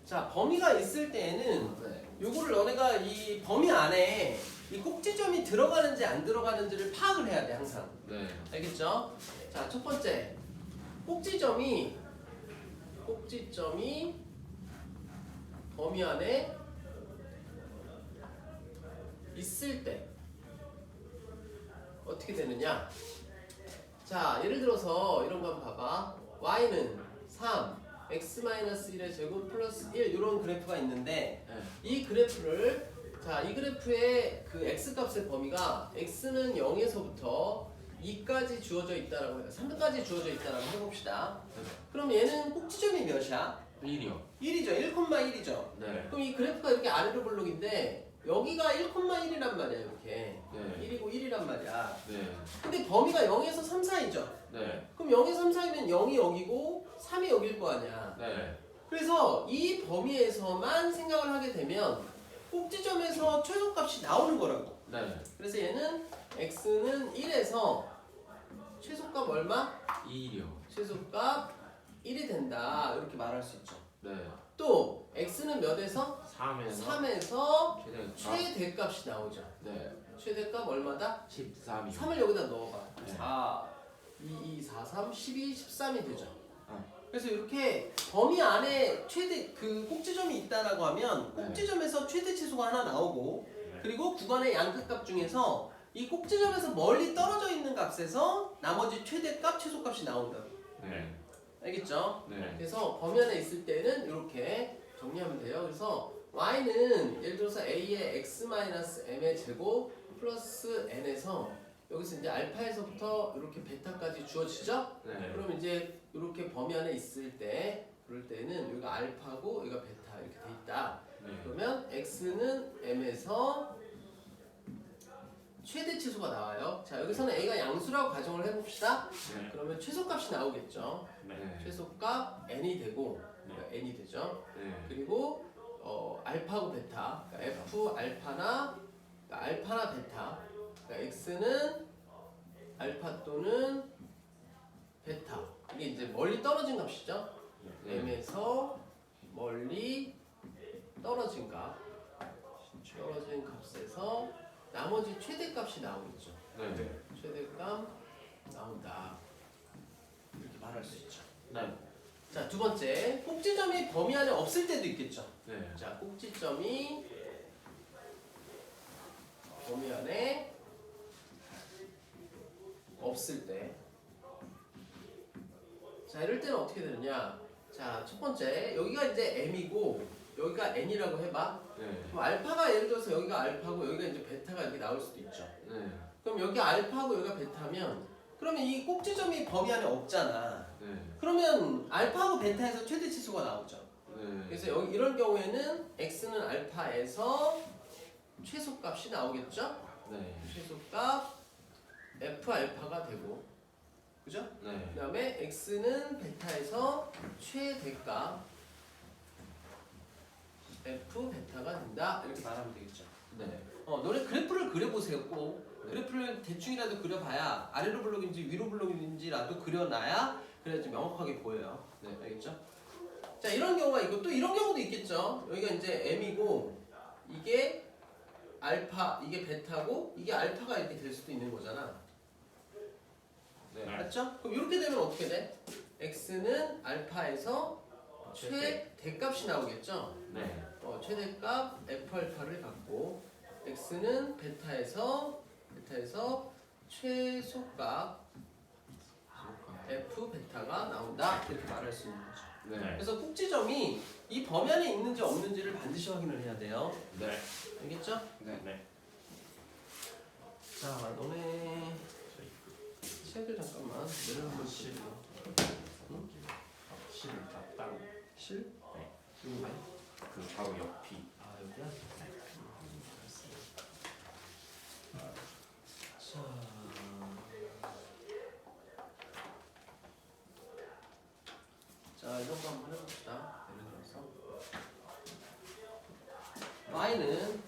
자, 범위가 있을 때에는 요거를 너네가 이 범위 안에 이 꼭지점이 들어가는지 안 들어가는지를 파악을 해야 돼 항상. 네. 알겠죠? 자, 첫 번째 꼭지점이 범위 안에 있을 때 어떻게 되느냐? 자, 예를 들어서 이런 거 한번 봐봐. y는 3, x-1의 제곱 플러스 1 이런 그래프가 있는데 네. 이 그래프를 자, 이 그래프의 그 x 값의 범위가 x는 0에서부터 2까지 주어져 있다라고 해요. 3까지 주어져 있다라고 해봅시다. 그럼 얘는 꼭지점이 몇이야? 1이요. 1이죠. 1,1이죠. 네. 그럼 이 그래프가 이렇게 아래로 볼록인데 여기가 1,1이란 말이야. 이렇게 네. 1이고 1이란 말이야. 네. 근데 범위가 0에서 3 사이죠. 네. 그럼 0에서 3 사이면 0이 여기고 3이 여길 거 아니야. 네. 그래서 이 범위에서만 생각을 하게 되면 꼭지점에서 최소값이 나오는 거라고. 네. 그래서 얘는 x는 1에서 최소값 얼마? 2이요. 최소값 1이 된다. 이렇게 말할 수 있죠. 네. 또 x는 몇에서? 3에서 3에서 최대 최대값이 나오죠. 네. 최대값 얼마다? 13이요. 3을 여기다 넣어봐. 네. 4, 2, 2, 4, 3, 12, 13이 되죠. 어. 그래서 이렇게 범위 안에 최대 그 꼭지점이 있다라고 하면 네. 꼭지점에서 최대 치수가 하나 나오고 네. 그리고 구간의 양끝값 중에서 이 꼭지점에서 멀리 떨어져 있는 값에서 나머지 최대값, 최소값이 나온다. 네. 알겠죠? 네. 그래서 범위 안에 있을 때는 이렇게 정리하면 돼요. 그래서 y는 예를 들어서 a의 x-m의 제곱 플러스 n에서 여기서 이제 알파에서부터 이렇게 베타까지 주어지죠? 네. 그럼 이제 이렇게 범위 안에 있을 때 그럴 때는 여기가 알파고 여기가 베타 이렇게 돼 있다. 네. 그러면 x는 m에서 최대 치수가 나와요. 자 여기서는 a가 양수라고 가정을 해봅시다. 네. 그러면 최소값이 나오겠죠. 네. 최소값 n이 되고 그러니까 n이 되죠. 네. 그리고 알파고 베타, 그러니까 f 알파나 그러니까 알파나 베타, 그러니까 x는 알파 또는 베타. 이게 이제 멀리 떨어진 값이죠. 네. m에서 멀리 떨어진 값, 떨어진 값에서 나머지 최대값이 나오겠죠. 네. 최대값 나온다. 이렇게 말할 수 있죠. 네. 자, 두 번째, 꼭지점이 범위 안에 없을 때도 있겠죠. 네. 자, 꼭지점이 범위 안에 없을 때. 자, 이럴 때는 어떻게 되느냐? 자, 첫 번째, 여기가 이제 m이고 여기가 n이라고 해봐. 네. 그럼 알파가 예를 들어서 여기가 알파고 여기가 이제 베타가 이렇게 나올 수도 있죠. 네. 그럼 여기 알파고 여기가 베타면 그러면 이 꼭지점이 범위 안에 없잖아. 네. 그러면 알파하고 베타에서 최대 치수가 나오죠. 네. 그래서 여기 이런 경우에는 x는 알파에서 최소값이 나오겠죠? 네. 최소값 f 알파가 되고, 그죠? 네. 그다음에 x는 베타에서 최대값 f 베타가 된다. 이렇게 말하면 되겠죠. 네. 너네 그래프를 그려보세요. 꼭 그래프를 대충이라도 그려봐야 아래로 블록인지 위로 블록인지라도 그려놔야 그래야지 명확하게 보여요. 네, 알겠죠? 자, 이런 경우가 있고 또 이런 경우도 있겠죠. 여기가 이제 m이고 이게 알파, 이게 베타고 이게 알파가 이렇게 될 수도 있는 거잖아. 네. 맞죠? 그럼 이렇게 되면 어떻게 돼? x는 알파에서 최대값이 나오겠죠? 네. 최대값 f 알파를 갖고 x는 베타에서 최소값 f 베타가 나온다. 이렇게 말할 수 있는 거죠. 네. 그래서 꼭지점이 이 범위 안에 있는지 없는지를 반드시 확인을 해야 돼요. 네. 알겠죠? 네. 네. 자, 너네 책을 잠깐만 내려놓을 실. 응? 실 따로. 실? 네. 지금 왜? 그 바로 옆이. 아, 여기야? 자, 이런 거 한번 해봅시다. 예를 들어서 y는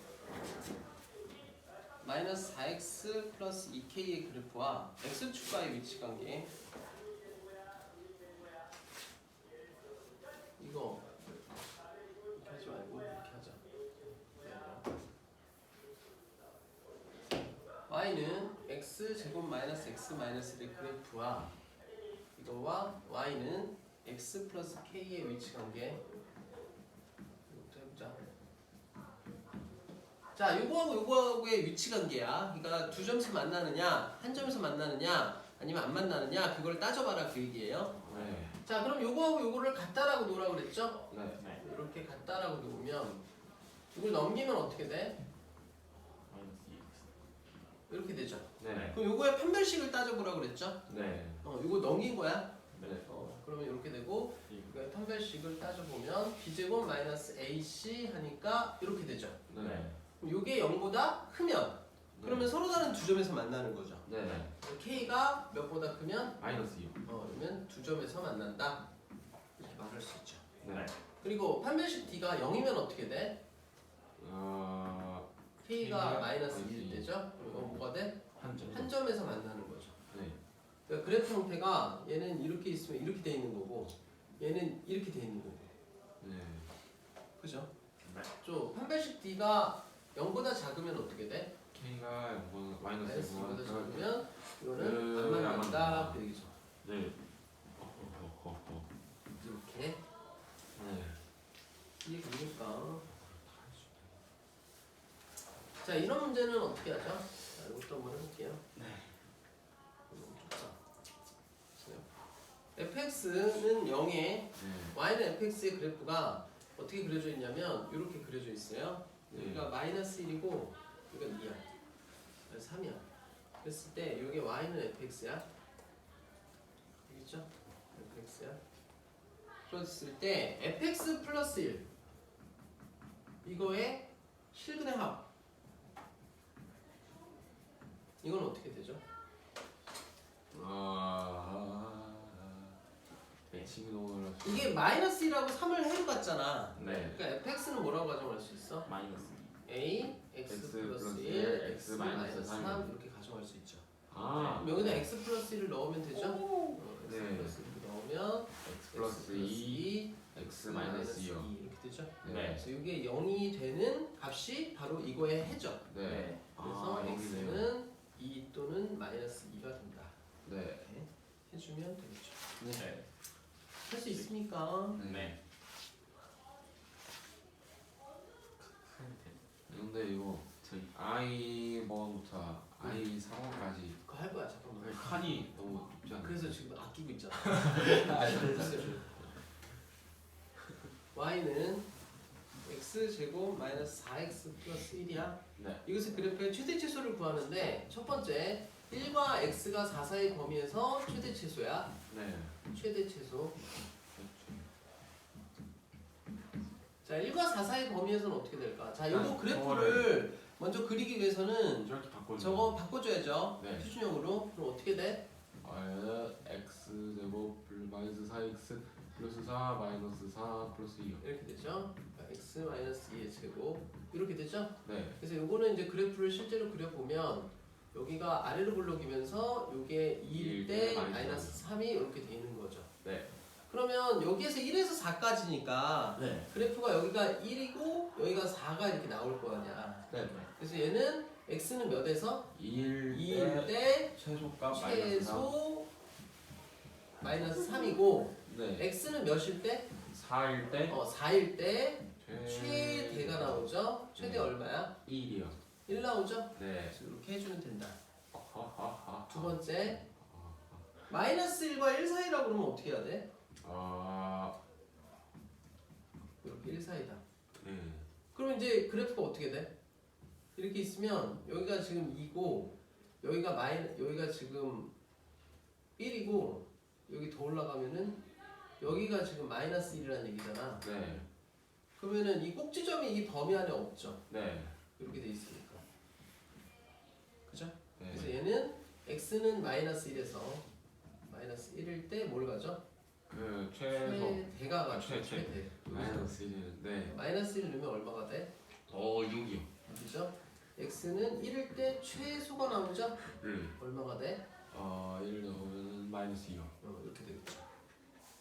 마이너스 4x 플러스 2k의 그래프와 x축과의 위치 관계. 이거 이렇게 하지 말고 이렇게 하자. y는 x 제곱 마이너스 x 마이너스의 그래프와 이거와 y는 x 플러스 k의 위치 관계. 이것부터 해보자. 자, 요거하고의 위치 관계야. 그러니까 두 점에서 만나느냐, 한 점에서 만나느냐, 아니면 안 만나느냐, 그걸 따져봐라 그 얘기예요. 네. 자, 그럼 요거하고 요거를 같다라고 놓으라고 그랬죠? 네. 이렇게 같다라고 놓으면 이걸 넘기면 어떻게 돼? 이렇게 되죠. 네. 그럼 요거의 판별식을 따져보라고 그랬죠? 네. 요거 넘긴 거야. 네. 그러면 이렇게 되고 이거의 판별식을 따져보면 b제곱 마이너스 ac 하니까 이렇게 되죠. 네. 그럼 요게 0보다 크면 그러면 서로 다른 두 점에서 만나는 거죠. 네. k가 몇보다 크면 마이너스요. 그러면 두 점에서 만난다 이렇게 말할 수 있죠. 네. 그리고 판별식 d가 0이면 어떻게 돼? k가 K가 마이너스 마이너스 1 이. 되죠? 그럼 뭐가 돼? 한 점. 한 점에서 만나는 거죠. 네. 그러니까 그래프 형태가 얘는 이렇게 있으면 이렇게 돼 있는 거고 얘는 이렇게 돼 있는 거고 네. 그죠? 네. 좀 판별식 d가 0보다 작으면 어떻게 돼? K가 0보다 마이너스 마이너스 0보다 0보다 작으면 작으면 이거는 안 안 만난다 만난다. 그 얘기죠. 네. 이렇게 네. 이게 됩니까? 자 이런 문제는 어떻게 하죠? 자 이것도 한번 해볼게요. 네. fx는 0에 네. y는 fx의 그래프가 어떻게 그려져 있냐면 이렇게 그려져 있어요. 네. 여기가 마이너스 1이고 여기가 2야. 그래서 3이야. 그랬을 때 여기 y는 fx야. 알겠죠? fx야. 그랬을 때 fx 플러스 1 이거의 실근의 합 이건 어떻게 되죠? 친구를 이게 마이너스 1하고 3을 해봤잖아. 네. 그러니까 fx는 뭐라고 가정할 수 있어? 마이너스. a x x 플러스 플러스 1 1, x x 마이너스 마이너스 3 3 이렇게 가정할 수 있죠. 아. 그럼 여기다 x 플러스 1을 넣으면 되죠? x 네. 플러스 1을 넣으면 x 플러스 2 x x 마이너스 2요. 이렇게 되죠? 네. 그래서 이게 0이 되는 값이 바로 이거의 해죠. 네. 그래서 아, 여기네요. x는 2 또는 마이너스 2가 된다. 네. 이렇게 해주면 되겠죠. 네. 할 수 있습니까? 네. 근데 이거 저희 I1부터 I3까지 그거 할 거야 잠깐만. 칸이 너무 쉽지 않아요. 그래서 지금 아끼고 있잖아. 네. y는 x 제곱 마이너스 4x 플러스 1이야. 네. 이것의 그래프의 최대 최소를 구하는데 첫 번째 1과 x가 4 사이 범위에서 최대 최소야. 네. 최대 최소. 자 1과 4 사이 범위에서는 어떻게 될까? 자 요거 그래프를 먼저 그리기 위해서는 저렇게 바꿔줘. 저거 바꿔줘야죠. 네. 표준형으로. 그럼 어떻게 돼? x 제곱 마이너스 4x 플러스 4 마이너스 4 플러스 2요. 이렇게 되죠. x 마이너스 2의 제곱 이렇게 되죠. 네. 그래서 요거는 이제 그래프를 실제로 그려보면 여기가 아래로 굴러기면서 요게 2일 때 마이너스 3이 이렇게 돼 있는 거죠. 네. 그러면 여기에서 1에서 4까지니까 네. 그래프가 여기가 1이고 여기가 4가 이렇게 나올 거 아니야. 네. 그래서 얘는 x는 몇에서? 2일 때 최소값 최소 마이너스 3이고 네. x는 몇일 때? 4일 때 4일 때 최대가 나오죠. 최대 얼마야? 1이요. 1 나오죠? 네. 그래서 이렇게 해주면 된다. 하하하. 두 번째 마이너스 1과 1 사이라고 그러면 어떻게 해야 돼? 이렇게 1 사이다. 네. 그럼 이제 그래프가 어떻게 돼? 이렇게 있으면 여기가 지금 2고 여기가 지금 1이고 여기 더 올라가면은 여기가 지금 마이너스 1이라는 얘기잖아. 네. 그러면은 이 꼭지점이 이 범위 안에 없죠. 네. 이렇게 돼 있으니까. 그죠? 네. 그래서 얘는 x는 마이너스 1에서 마이너스 1일 때 뭘 가죠? 그 최소 최대가 가죠. 최대. 최대. 마이너스 1은 네. 마이너스 1을 넣으면 얼마가 돼? 6이요. 그죠? x는 1일 때 최소가 나오죠? 네. 얼마가 돼? 1 넣으면 마이너스 2요. 이렇게 되겠죠.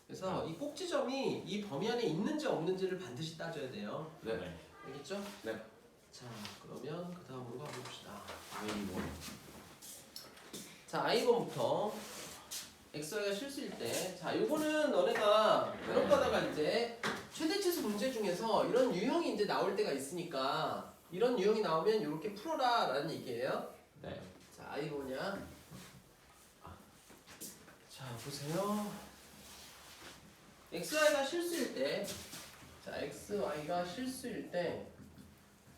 그래서 이 꼭지점이 이 범위 안에 있는지 없는지를 반드시 따져야 돼요. 네. 알겠죠? 네. 자, 그러면 그 다음으로 가봅시다. I1. 자, I1부터 xy가 실수일 때, 자, 요거는 너네가 배럭가다가 이제 최대치수 문제 중에서 이런 유형이 이제 나올 때가 있으니까 이런 유형이 나오면 이렇게 풀어라라는 얘기예요. 네. 자, I1이야. 자, 보세요. xy가 실수일 때, 자, xy가 실수일 때,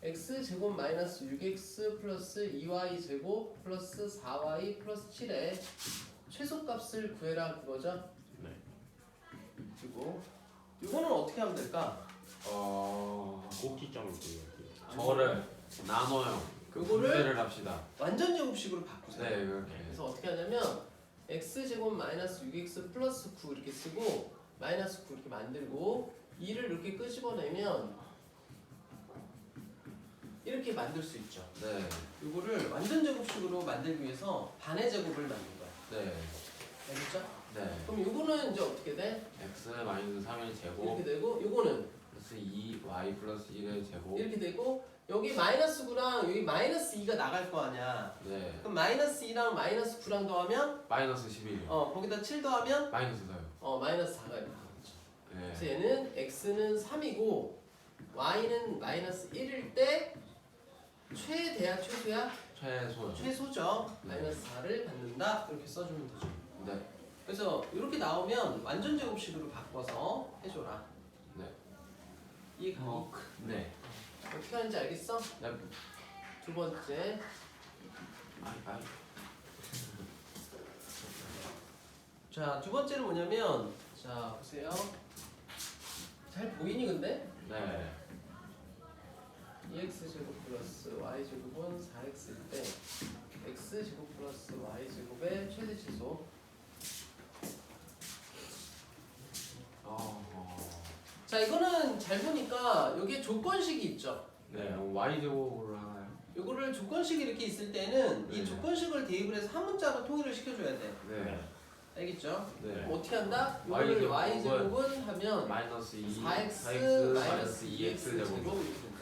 x제곱 마이너스 6x 플러스 2y제곱 플러스 4y 플러스 7의 최소값을 구해라 그거죠? 네. 그리고 이거는 어떻게 하면 될까? 꼭지점을 보여요. 저거를 나눠요. 그거를 분배를 합시다. 완전 제곱식으로 바꾸세요. 네, 그렇게. 그래서 어떻게 하냐면 x제곱 마이너스 6x 플러스 9 이렇게 쓰고 마이너스 9 이렇게 만들고 2를 이렇게 끄집어내면 이렇게 만들 수 있죠. 네. 이거를 완전 제곱식으로 만들기 위해서 반의 제곱을 만든 거야. 네. 알겠죠? 네. 그럼 이거는 이제 어떻게 돼? x 마이너스 3의 제곱 이렇게 되고 이거는 플러스 2y 플러스 1의 제곱. 이렇게 되고 여기 마이너스 9랑 여기 마이너스 2가 나갈 거 아니야. 네. 그럼 마이너스 2랑 마이너스 9랑 더하면 마이너스 11. 거기다 7 더하면 마이너스 4요. 마이너스 4가 이렇게 나오죠. 그래서 네. 얘는 x는 3이고 y는 마이너스 1일 때 최대야 최소야? 최소요. 최소죠. 네. 마이너스 4를 받는다 이렇게 써주면 되죠. 네. 그래서 이렇게 나오면 완전 제곱식으로 바꿔서 해줘라. 네. 이해가니? 네. 어떻게 하는지 알겠어? 네. 두 번째 아이. 자, 두 번째는 뭐냐면 자, 보세요. 잘 보이니 근데? 네. 2x제곱 플러스 y제곱은 4x일 때 x제곱 플러스 y제곱의 최대 치수. 자, 이거는 잘 보니까 여기에 조건식이 있죠. 네. y 제곱으로 하나요? 요거를 조건식이 이렇게 있을 때는 이 네. 조건식을 대입을 해서 한 문자로 통일을 시켜줘야 돼. 네. 알겠죠? 네. 그럼 어떻게 한다? y 요거를 제곱은 y제곱은 하면 마이너스 2 4x 마이너스 2x 2x 제곱 제곱. 이렇게 된다.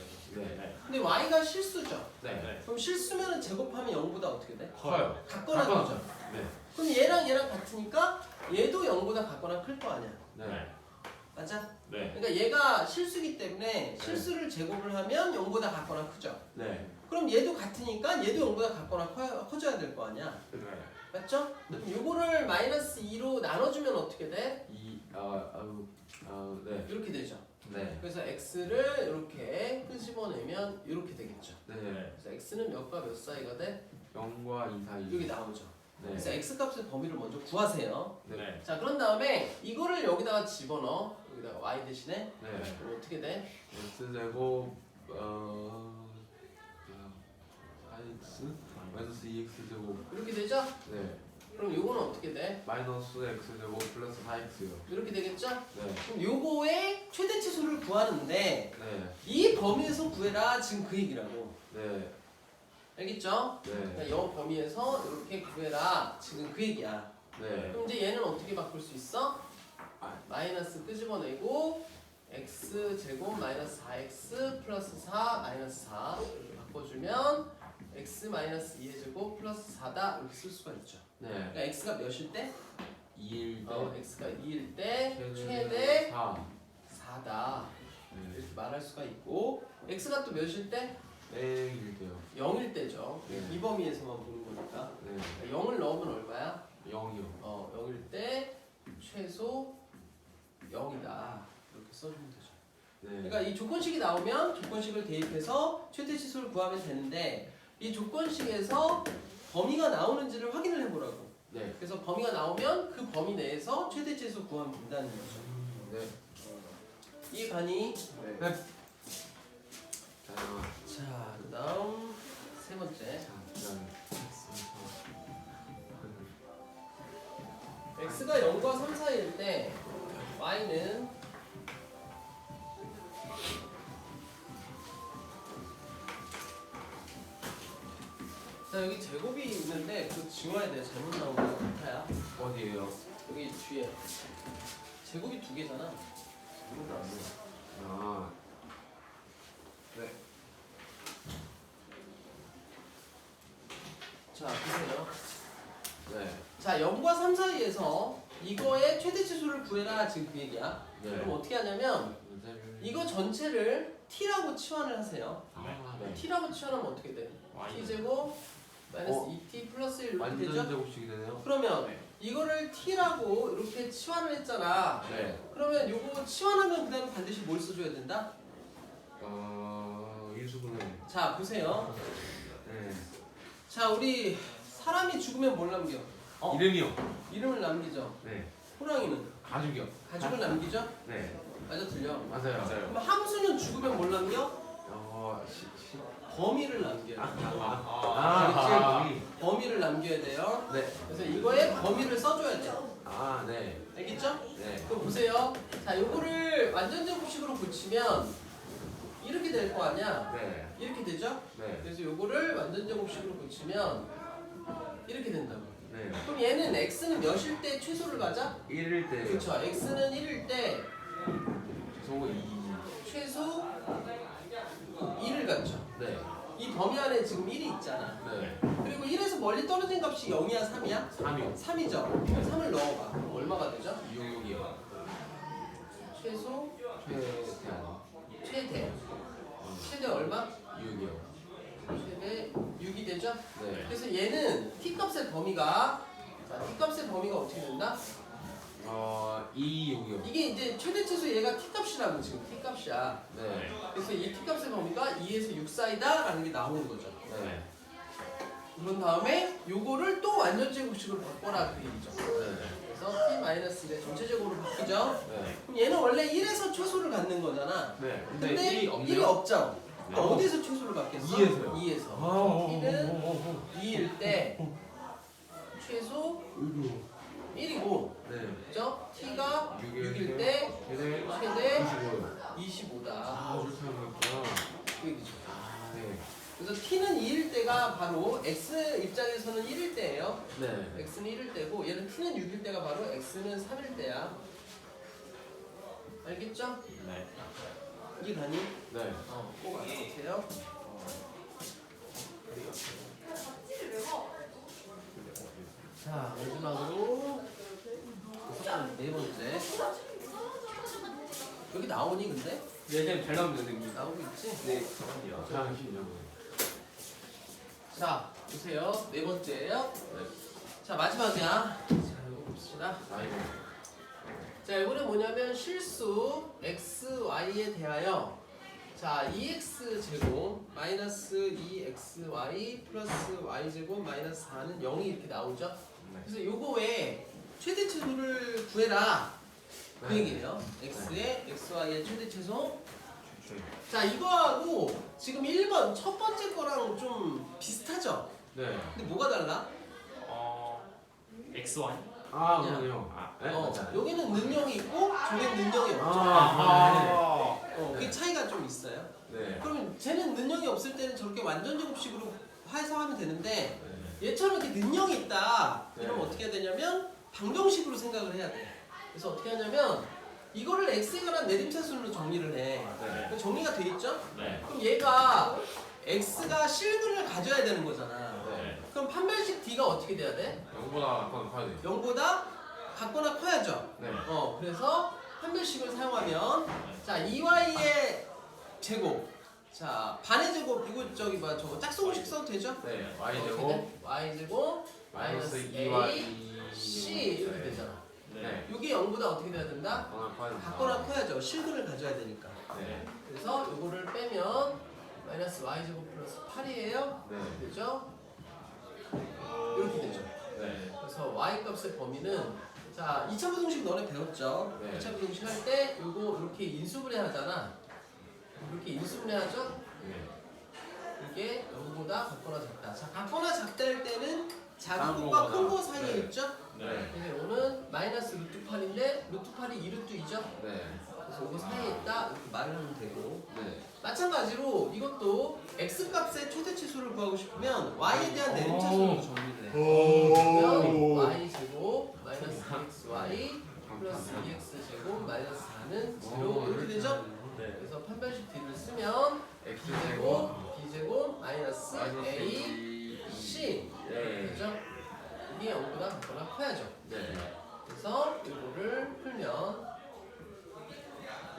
네. 근데 y가 실수죠. 네. 그럼 실수면 제곱하면 0보다 어떻게 돼? 커요. 같거나 같거나. 크죠. 네. 그럼 얘랑 같으니까 얘도 0보다 같거나 클 거 아니야. 네. 맞아? 네. 그러니까 얘가 실수기 때문에 실수를 제곱을 하면 0보다 같거나 크죠. 네. 그럼 얘도 같으니까 얘도 0보다 같거나 커져야 될 거 아니야. 네. 맞죠? 그럼 요거를 마이너스 2로 나눠주면 어떻게 돼? 네. 이렇게 되죠. 네. 그래서 x를 이렇게 끄집어내면 이렇게 되겠죠. 네. 그래서 x는 몇과 몇 사이가 돼? 0과 2 사이. 여기 나오죠. 네. 그래서 x 값의 범위를 먼저 구하세요. 네. 자, 그런 다음에 이거를 여기다가 집어넣어. 여기다가 y 대신에. 네. 그럼 어떻게 돼? x 제곱 4x 마이너스 2x 제곱. 이렇게 되죠? 네. 그럼 요거는 어떻게 돼? 마이너스 x 제곱 플러스 4x요. 이렇게 되겠죠? 네. 그럼 요거의 최대치수를 구하는데 네. 이 범위에서 구해라 지금 그 얘기라고. 네. 알겠죠? 네. 그러니까 요 범위에서 이렇게 구해라 지금 그 얘기야. 네. 그럼 이제 얘는 어떻게 바꿀 수 있어? 마이너스 끄집어내고 x 제곱 마이너스 4x 플러스 4 마이너스 4 이렇게 바꿔주면 x 마이너스 2의 제곱 플러스 4다 이렇게 쓸 수가 있죠. 네. 그러니까 x가 몇일 때? 2일 때 x가 2일 때 최대 최대 4. 4다 네. 이렇게 말할 수가 있고 x가 또 몇일 때? 땡일 때요. 0일 때죠. 네. 이 범위에서만 보는 거니까. 네. 그러니까 0을 넣으면 얼마야? 0이요. 0일 때 최소 0이다. 이렇게 써주면 되죠. 네. 그러니까 이 조건식이 나오면 조건식을 대입해서 최대치수를 구하면 되는데 이 조건식에서 범위가 나오는지를 확인을 해보라고. 네. 그래서 범위가 나오면 그 범위 내에서 최대치수 구하면 된다는 거죠. 네. 이해가니? 네. 자, 자, 그 다음 세 번째. x가 0과 3 사이일 때 y는 자, 여기 제곱이 있는데 그거 지워야 돼. 잘못 나온 거 같아요. 어디에요? 여기 뒤에 제곱이 두 개잖아. 아. 네. 자, 보세요. 네. 자, 0과 3 사이에서 이거의 최대치수를 구해라 지금 그 얘기야. 네. 그럼 어떻게 하냐면 이거 전체를 t라고 치환을 하세요. 아, 네. t라고 치환하면 어떻게 돼? Y. t제곱 마이너스 어? 2t 플러스 1 이렇게 완전 되죠? 제곱식이 되네요. 그러면 네. 이거를 t라고 이렇게 치환을 했잖아. 네. 그러면 요거 치환하면 그 다음에 반드시 뭘 써줘야 된다? 인수분해. 자 보세요. 네. 자 우리 사람이 죽으면 뭘 남겨? 이름이요. 이름을 남기죠. 네. 호랑이는 가죽이요. 가죽을 남기죠. 네. 맞아 틀려. 맞아요. 그럼 함수는 죽으면 뭘 남겨? 범위를 남겨요. 범위를 남겨야 돼요. 네. 그래서 이거에 범위를 써줘야 돼요. 네. 알겠죠? 네. 그럼 보세요. 자, 요거를 완전제곱식으로 고치면 이렇게 될 거 아니야? 네. 이렇게 되죠? 네. 그래서 요거를 완전제곱식으로 고치면 이렇게 된다고. 네. 그럼 얘는 x는 몇일 때 최소를 가자? 1일 때. 그렇죠. x는 1일 때 소 2. 최소 2를 갖죠. 네. 이 범위 안에 지금 1이 있잖아. 네. 그리고 1에서 멀리 떨어진 값이 0이야, 3이야? 3이요. 3이죠. 3을 넣어봐. 그럼 얼마가 되죠? 6이요. 최소, 최대한. 최대. 최대 얼마? 6이요. 최대 6이 되죠? 네. 그래서 얘는 t값의 범위가 자, t값의 범위가 어떻게 된다? 2, 6이요. 이게 이제 최대 최소 얘가 t값이라고 지금 t값이야. 네. 그래서 이 t값의 범위가 2에서 6 사이다 라는 게 나오는 거죠. 네. 그런 다음에 요거를 또 완전제곱식으로 바꿔라 그 얘기죠. 네. 그래서 t-1의 전체제곱으로 바뀌죠. 네. 그럼 얘는 원래 1에서 최소를 갖는 거잖아. 네. 근데 1이 1이 없네요. 없죠. 네. 그럼 어디서 최소를 갖겠어? 2에서요. 2에서. t는 2일 때 최소 1이고 네. 그죠? t가 6일 6일 때 최대 최대 25요. 25다. 그렇게 하는 거구나. 그 얘기죠. 네. 그래서 t는 2일 때가 바로 x 입장에서는 1일 때예요. 네. x는 1일 때고 얘는 t는 6일 때가 바로 x는 3일 때야. 알겠죠? 네. 이게 가니? 네. 꼭 알아보세요. 자, 마지막으로 네 번째. 여기 나오니 근데? 네, 잘 나옵니다, 선생님. 나오고 있지? 네. 잠시만요. 자, 보세요. 네 번째예요. 자, 마지막이야. 자, 이거 봅시다. 아이고. 자, 이거는 뭐냐면 실수 x, y에 대하여 자, 2x 제곱 마이너스 2xy 플러스 y제곱 마이너스 4는 0이 이렇게 나오죠. 그래서 요거 외에 최대 최소를 구해라. 그 얘기예요. x의 xy의 최대 최소. 자, 이거하고 지금 1번 첫 번째 거랑 좀 비슷하죠? 네. 근데 뭐가 달라? XY? 그러네요. 네? 맞아요. 여기는 능력이 있고 저기는 능력이 없죠. 그 차이가 좀 있어요. 네. 그러면 쟤는 능력이 없을 때는 저렇게 완전 제곱식으로 해서 하면 되는데 네. 얘처럼 이렇게 능력이 있다. 이러면 네. 어떻게 해야 되냐면 방정식으로 생각을 해야 돼. 그래서 어떻게 하냐면 이거를 x에 관한 내림차순으로 정리를 해. 네. 정리가 돼 있죠? 네. 그럼 얘가 x가 실근을 가져야 되는 거잖아. 네. 그럼 판별식 d가 어떻게 돼야 돼? 0보다 커야 돼요. 0보다 같거나 커야죠. 네. 그래서 판별식을 사용하면 자 2y의 제곱 자 반의 제곱 이거 저기 뭐야 저거 짝수공식 써도 되죠? 네. y제곱 y제곱 마이너스 마이너스 2y c 이렇게 되잖아. 네. 이게 0보다 어떻게 돼야 된다? 커야 같거나 커야죠. 실근을 가져야 되니까. 네. 그래서 이거를 빼면 마이너스 y제곱 플러스 8이에요. 네. 되죠? 이렇게 되죠. 네. 그래서 y 값의 범위는 자 2차 부등식 너네 배웠죠? 네. 2차 부등식 할 때 이거 이렇게 인수분해 하잖아. 이렇게 인수분해 하죠? 네. 이게 0보다 같거나 작다. 자 같거나 작다일 때는 작은 작은 것과 거보다. 큰 거 사이에 네. 있죠? 네. 그래서 이거는 마이너스 루트 8인데 루트 8이 2루트이죠? 네. 그래서 이거 사이에 있다 이렇게 말을 하면 되고 네. 마찬가지로 이것도 x 값의 최대 치수를 구하고 싶으면 y에 대한 내림차순으로 정리를 해. 그러면 y 제곱 마이너스 2xy 플러스 2x 제곱 마이너스 4는 0 이렇게 되죠? 네. 그래서 판별식 d를 쓰면 x제곱 b제곱 마이너스 a c 네. 되죠? 이게 0보다 같거나 커야죠. 네. 그래서 이거를 풀면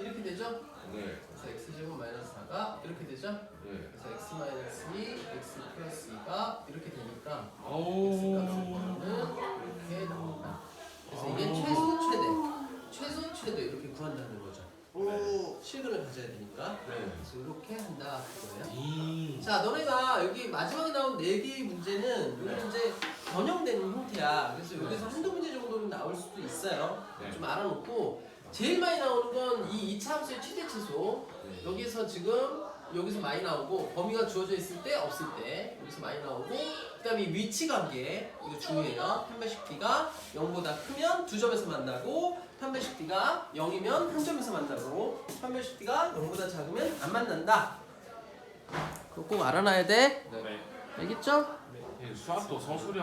이렇게 되죠? 네. 그래서 x제곱 마이너스 4가 이렇게 되죠? 네. 그래서 x 마이너스 2, x 플러스 2가 이렇게 되니까 x 오. 값의 범위는 이렇게 나옵니다. 그래서 이게 최소 최대 이렇게 구한다는 거죠. 실근을 가져야 되니까. 네. 그래서 이렇게 한다 그거예요. 자, 너네가 여기 마지막에 나온 4개의 문제는 여기 이제 변형되는 형태야. 그래서 여기서 한두 문제 정도는 나올 수도 있어요. 네. 좀 알아놓고 제일 많이 나오는 건 이 2차 함수의 최대치수. 네. 여기서 지금 여기서 많이 나오고 범위가 주어져 있을 때 없을 때 여기서 많이 나오고 그다음에 이 위치 관계 이거 중요해요. 판별식 B가 0보다 크면 2점에서 만나고 판별식 B가 0이면 1점에서 만나고 판별식 B가 0보다 작으면 안 만난다. 그거 꼭 알아놔야 돼. 네. 알겠죠? 수학도 서술형